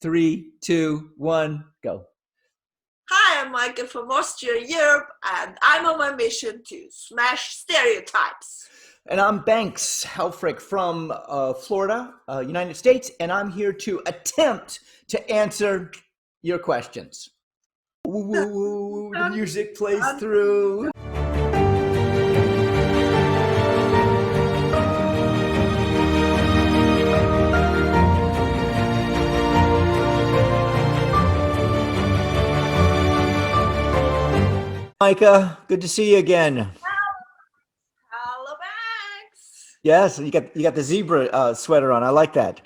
Three, two, one, go. Hi, I'm Mijke from Austria, Europe, and I'm on my mission to smash stereotypes. And I'm Banks Helfrich from Florida, United States, and I'm here to attempt to answer your questions. Woo, woo, woo, the music plays through. Mijke, good to see you again. Hello, Banks. Yes, you got the zebra sweater on. I like that.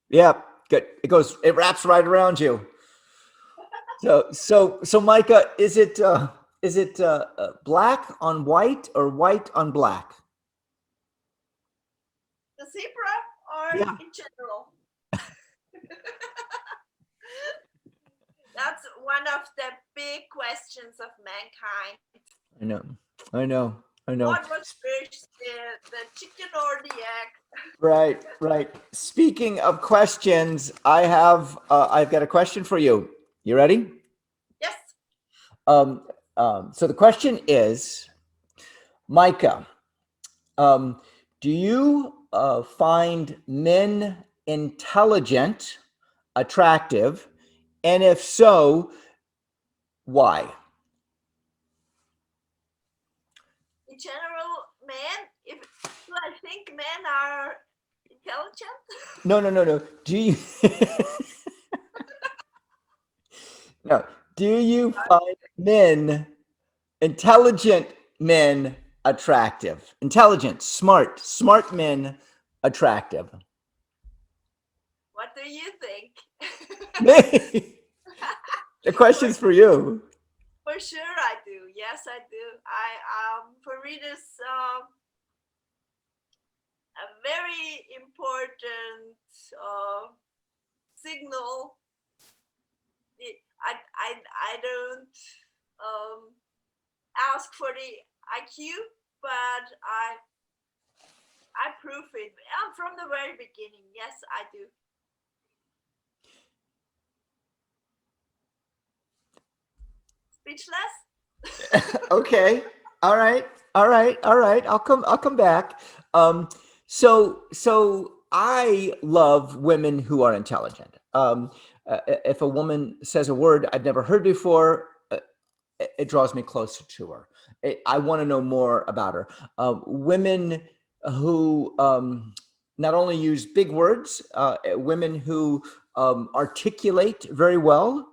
Yeah, good. It wraps right around you. So, Mijke, is it black on white or white on black? The zebra or Yeah. in general? That's one of the big questions of mankind. I know. What was first, the chicken or the egg? Right. Speaking of questions, I've got a question for you. You ready? Yes. So the question is, Mijke, do you find men intelligent attractive? And if so, why? In general, do I think men are intelligent? No. Do you no? Do you find intelligent men attractive? Intelligent, smart men attractive. What do you think? The question's for you. For sure, I do. Yes, I do. For me, this a very important signal. I don't ask for the IQ, but I prove it. From the very beginning. Yes, I do. Speechless. Okay. All right. I'll come back. So I love women who are intelligent. If a woman says a word I've never heard before, it draws me closer to her. I want to know more about her. Women who not only use big words, women who articulate very well.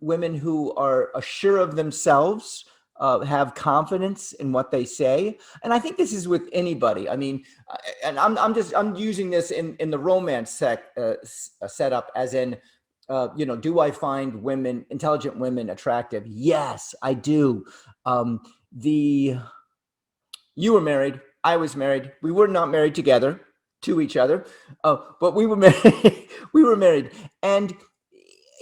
Women who are sure of themselves, have confidence in what they say, and I think this is with anybody. I mean, and I'm using this in the romance setup, as in, do I find intelligent women attractive? Yes, I do. You were married, I was married. We were not married together to each other, but we were married. We were married, and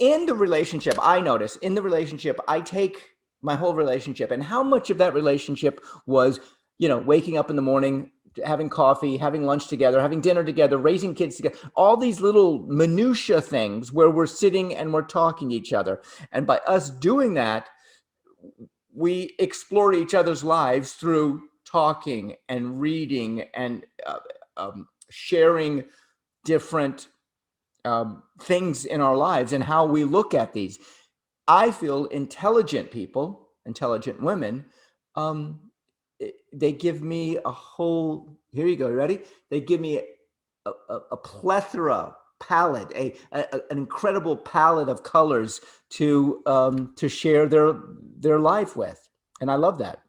in the relationship, I take my whole relationship and how much of that relationship was, waking up in the morning, having coffee, having lunch together, having dinner together, raising kids together, all these little minutia things where we're sitting and we're talking to each other. And by us doing that, we explore each other's lives through talking and reading and sharing different things in our lives and how we look at these. I feel intelligent people, intelligent women, they give me a whole, here you go, ready? They give me a plethora palette, an incredible palette of colors to share their life with. And I love that.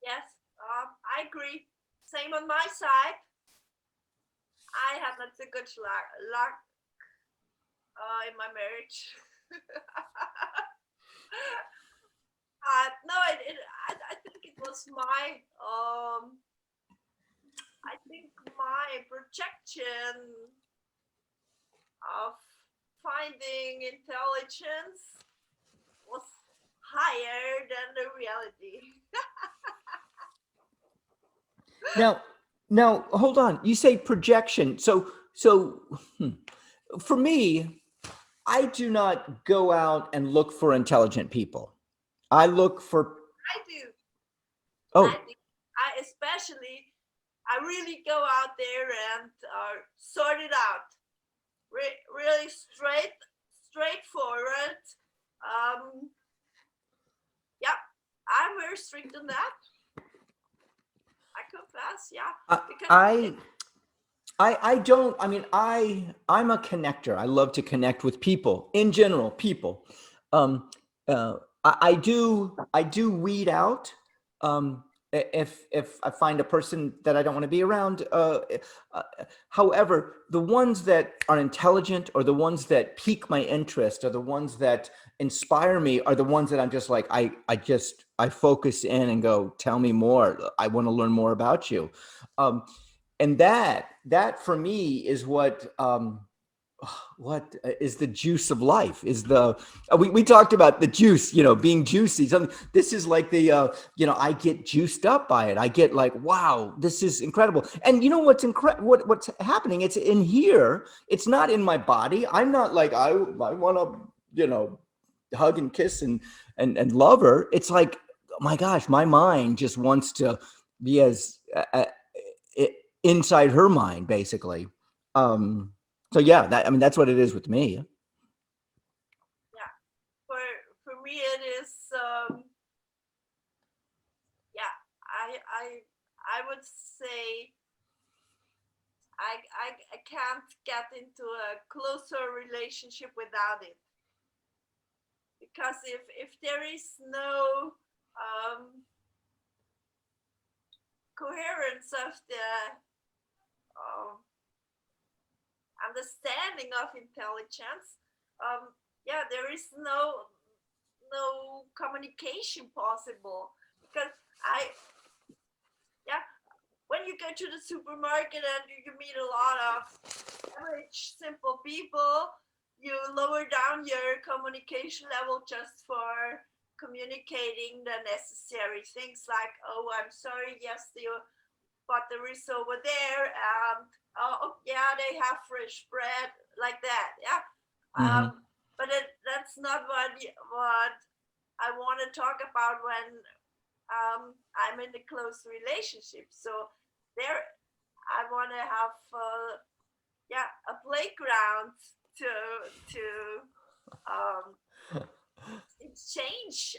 Yes, I agree. Same on my side. I had not so good luck in my marriage. No, I think it was I think my projection of finding intelligence was higher than the reality. Now, hold on. You say projection. So So for me, I do not go out and look for intelligent people. I look for, I do. I oh, do. I especially, I really go out there and sort it out. Really straightforward. Um, yeah, I'm very strict on that. I confess, yeah, I, because I I don't, I mean, I'm a connector. I love to connect with people in general, people. Um, I do weed out, if I find a person that I don't want to be around. Uh, However, the ones that are intelligent or the ones that pique my interest or the ones that inspire me are the ones that I'm just like, I focus in and go, tell me more. I want to learn more about you. And that for me is what is the juice of life is the we talked about the juice, being juicy. Something, this is like the I get juiced up by it. I get like, wow, this is incredible. And you know what's incredible, what's happening, it's in here, it's not in my body. I'm not like, I want to, hug and kiss and love her. It's like, oh my gosh, my mind just wants to be as inside her mind, basically. Um, so yeah, I mean, that's what it is with me. yeah, for for me it is yeah. I would say I can't get into a closer relationship without it, because if there is no um, coherence of the um, understanding of intelligence, yeah, there is no communication possible, because I yeah, when you go to the supermarket and you meet a lot of average simple people, you lower down your communication level just for communicating the necessary things like, oh, I'm sorry, yes, the butter is over there, and oh yeah, they have fresh bread, like that, yeah. Mm-hmm. But that's not what I want to talk about when I'm in a close relationship. So there, I want to have yeah, a playground to to um, exchange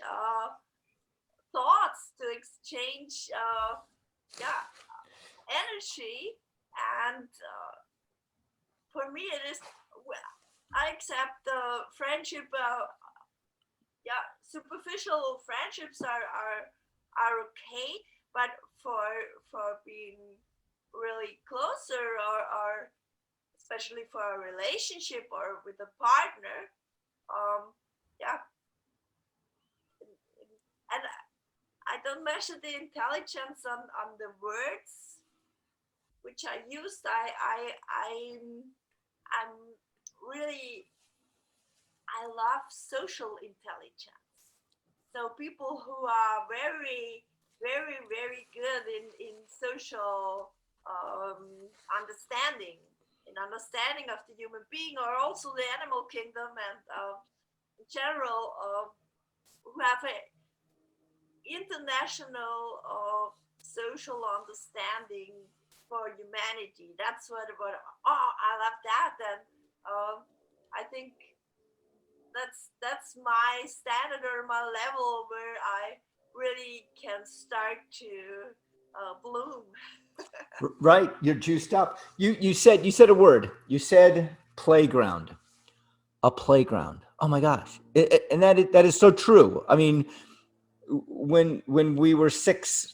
thoughts, to exchange yeah, energy, and for me it is. I accept friendship. Yeah, superficial friendships are okay, but for being really closer, or especially for a relationship or with a partner, yeah, and I don't measure the intelligence on the words which I used. I'm really, I love social intelligence. So people who are very good in social understanding, in understanding of the human being, or also the animal kingdom, and in general, who have a international social understanding for humanity. That's what oh, I love that. And I think that's my standard or my level where I really can start to bloom. Right, you're juiced up. You said a word. You said playground. A playground. Oh my gosh, and that is so true. I mean, when we were 6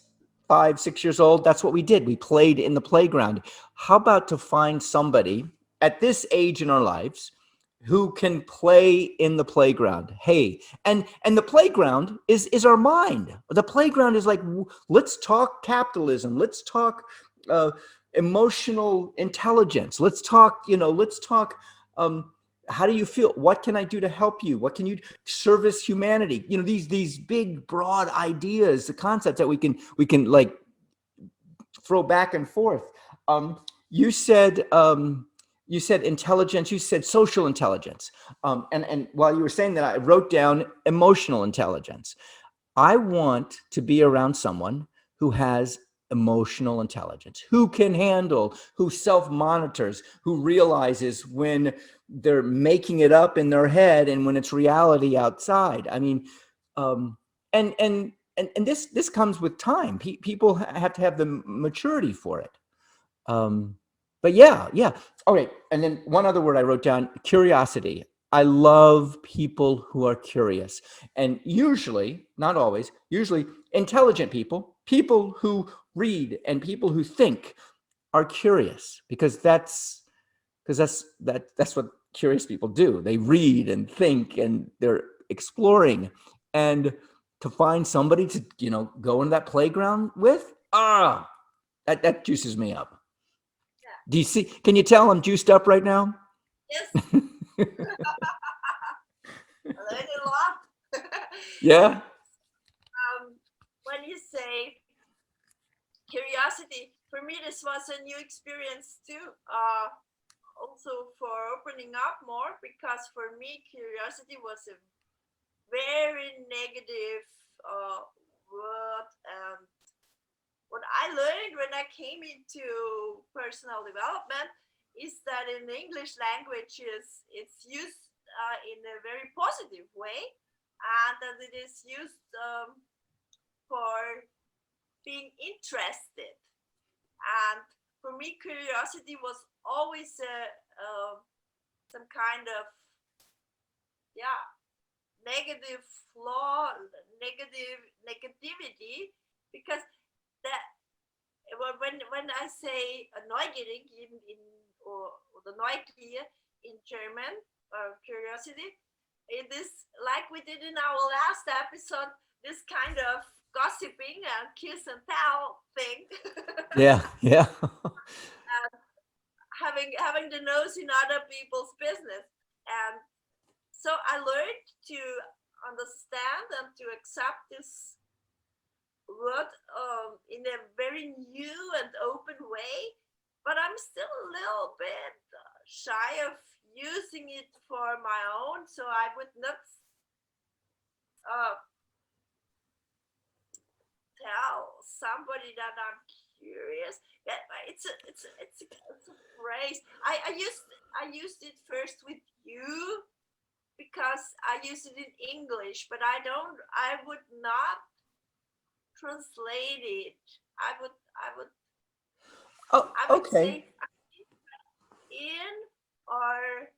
years old, that's what we did. We played in the playground. How about to find somebody at this age in our lives who can play in the playground? Hey, and the playground is our mind. The playground is like, let's talk capitalism. Let's talk uh, emotional intelligence. Let's talk. Um, how do you feel? What can I do to help you? What can you service humanity? These big broad ideas, the concepts that we can like throw back and forth. You said you said intelligence, you said social intelligence. And while you were saying that, I wrote down emotional intelligence. I want to be around someone who has emotional intelligence, who can handle, who self-monitors, who realizes when they're making it up in their head and when it's reality outside. I mean, um, and this comes with time. People have to have the maturity for it. Um, but yeah. All right. And then one other word I wrote down: curiosity. I love people who are curious, and usually, not always, usually intelligent people, people who read and people who think are curious, that's what curious people do. They read and think and they're exploring. And to find somebody to, go in that playground with, that juices me up. Yeah. Do you see? Can you tell I'm juiced up right now? Yes. I learned a lot. Yeah. When you say curiosity, for me this was a new experience too. Also for opening up more, because for me curiosity was a very negative word. And what I learned when I came into personal development is that in the English language it's used in a very positive way, and that it is used for being interested. And for me, curiosity was always some kind of, yeah, negative flaw, negativity, because that when I say neugierig or the Neugier in German, curiosity, it is like we did in our last episode, this kind of gossiping and kiss and tell thing. Yeah. Yeah. And having the nose in other people's business. And so I learned to understand and to accept this word in a very new and open way, but I'm still a little bit shy of using it for my own. So I would not uh, tell somebody that I'm curious. Yeah, it's a phrase. I used it first with you because I used it in English, but I would not translate it. Oh, I would okay. say in, or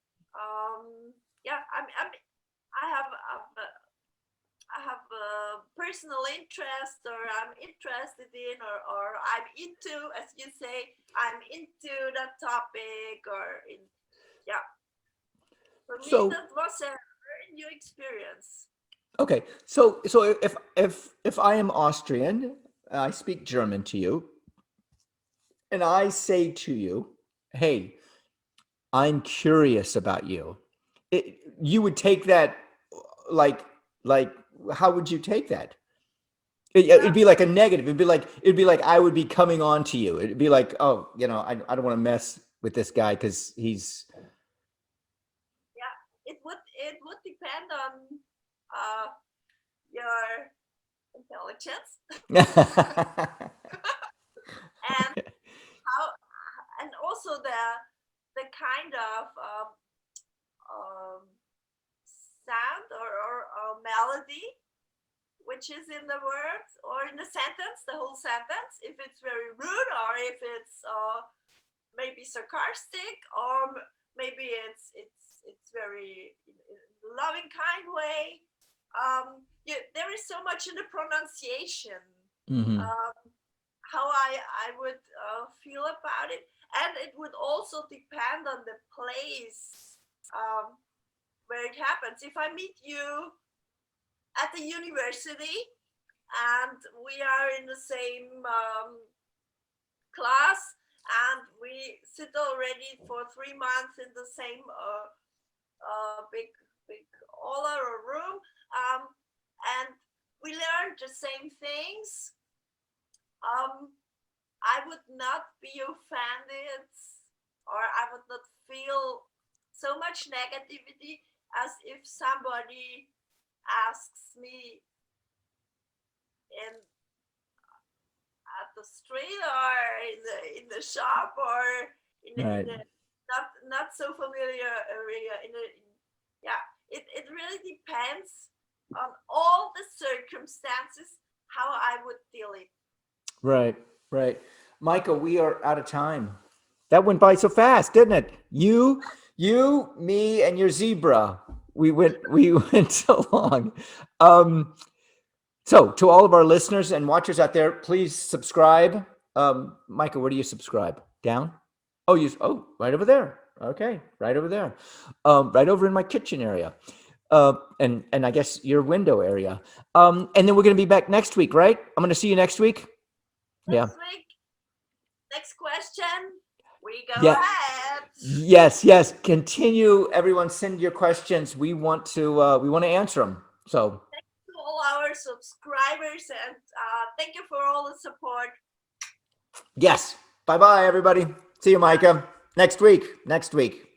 yeah, I have a personal interest, or I'm interested in, or I'm into, as you say, I'm into that topic, or in, yeah. For me, So that was a very new experience. okay. So if I am Austrian, I speak German to you, and I say to you, "Hey, I'm curious about you." You would take that like like how would you take that? It'd Yeah, be like a negative. It'd be like I would be coming on to you. It'd be like, oh, I don't want to mess with this guy because he's yeah. It would depend on uh, your intelligence and how, and also the kind of um, sound, or melody which is in the words or in the sentence, the whole sentence, if it's very rude, or if it's maybe sarcastic, or maybe it's very loving kind way. Yeah, there is so much in the pronunciation, Mhm. um, how I would feel about it, and it would also depend on the place where it happens. If I meet you at the university and we are in the same class, and we sit already for 3 months in the same big aula or room, and we learn the same things, I would not be offended, or I would not feel so much negativity, as if somebody asks me in at the street or in the shop or in the not so familiar area. Yeah, it really depends on all the circumstances how I would deal it. Right, right. Michael, we are out of time. That went by so fast, didn't it? You, me, and your zebra. We went so long. Um, so to all of our listeners and watchers out there, please subscribe. Michael, where do you subscribe? Down? Oh, right over there. Okay, right over there. Right over in my kitchen area. And I guess your window area. And then we're gonna be back next week, right? I'm gonna see you next week. Yeah. Next week, next question. We go Yeah. ahead. Yes. Continue. Everyone, send your questions. We want to answer them. So Thank you to all our subscribers, and thank you for all the support. yes. Bye, everybody. See you, Micah. Next week.